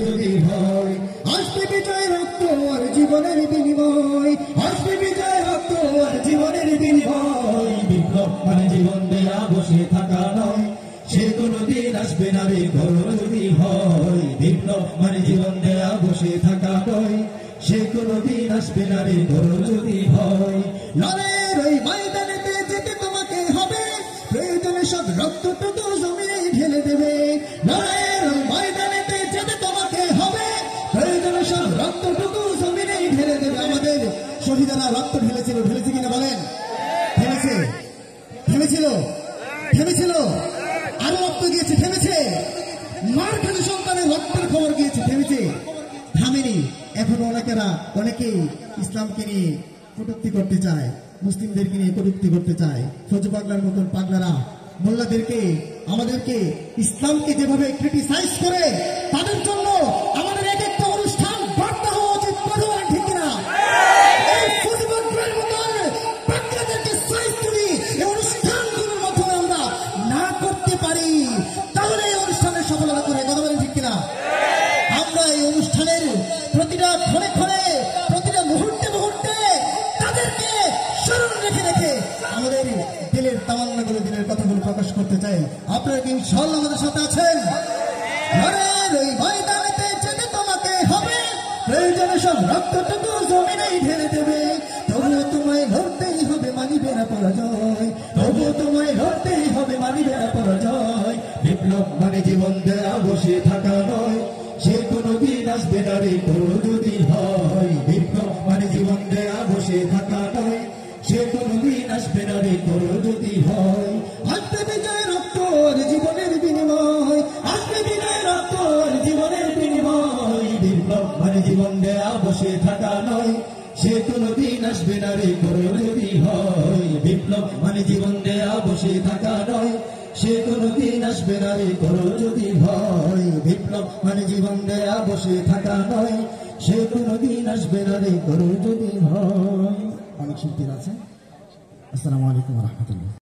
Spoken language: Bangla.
যদি হয় আসবে বিজয় রক্ত আর জীবনের বিনিময়, আসবে বিজয় রক্ত আর জীবনের বিনিময়। বিপ্লব মানে জীবন দেয়া বসে থাকা নয়, সে কোনদিন আসবে না রে ঘোর যদি হয়। বিপ্লব মানে জীবন দেয়া বসে থাকা নয়, সে কোনদিন আসবে না রে ঘোর যদি হয়। লড়াইয়ের ওই ময়দানেতে যেতে তোমাকে হবে, প্রয়োজনে সব রক্তটুকু জমিনে ঢেলে দেবে। লড়াইয়ের ওই ময়দানেতে যেতে তোমাকে হবে, প্রয়োজনে সব রক্তটুকু জমিনে ঢেলে দেবে। আমাদের শহীদেরা রক্ত ঢেলেছিল, ঢেলেছে কিনা বলেন? ঢেলেছে, থেমেছিল, থেমেছিল, আরো রক্ত গিয়েছে, থেমেছে। মার খেলে সন্তানের রক্তের খবর গিয়েছে, থেমেছে, থামেনি। এখন অনেকেই ইসলামকে নিয়ে কটূক্তি করতে চায়, মুসলিমদেরকে নিয়ে কটূক্তি করতে চায়। ফজু পাগলার মতন পাগলারা মোল্লাদেরকে, আমাদেরকে, ইসলামকে যেভাবে ক্রিটিসাইজ করে, তাদের জন্য আমাদের এক একটা অনুষ্ঠান বার্তা হওয়া উচিত। ঠিক কিনা? এই ফজু পাগলার মতন পাগলাদেরকে সাইজ করি এই অনুষ্ঠানগুলোর মাধ্যমে আমরা না করতে পারি, তাহলে এই অনুষ্ঠানের সফলতা করে। কথা বলেন ঠিক কিনা? আমরা এই অনুষ্ঠানের প্রতিটা ক্ষণে ক্ষণে, প্রতিটা মুহূর্তে মুহূর্তে তাদেরকে স্মরণ রেখে রেখে আমাদের দিলের তামান্নাগুলো, দিলের কথাগুলো প্রকাশ করতে চাই। আপনারা কি ইনশাআল্লাহ আমাদের সাথে আছেন? ঘরের ওই ময়দানেতে যেতে তোমাকে হবে, প্রয়োজনে সব রক্তটুকু জমিনেই ঢেলে দেবে। তবুও তোমায় লড়তেই হবে, মানিবে না পরাজয়। তবুও তোমায় লড়তেই হবে, মানিবে না পরাজয়। বিপ্লব মানে জীবন দেয়া বসে থাকা নয়, সে কোনদিন আসবে না রে ঘোর যদি হয়। বিপ্লব মানে জীবন দেয়া বসে থাকা নয়, সে কোনদিন আসবে না রে ঘোর যদি হয়। আসবে বিজয় রক্ত আর জীবনের বিনিময়, আসবে বিজয় রক্ত আর জীবনের বিনিময়। বিপ্লব মানে জীবন দেয়া বসে থাকা নয়, সে কোনদিন আসবে না রে ঘোর যদি হয়। বিপ্লব মানে জীবন দেয়া বসে থাকা নয়, সে কোনদিন আসবে না রে ঘোর যদি হয়। বিপ্লব মানে জীবন দেয়া বসে থাকা নয়, সে কোনদিন আসবে না রে ঘোর যদি হয়। অনেক শিল্পীর আছে। আসসালামু আলাইকুম ওয়া রাহমাতুল্লাহ।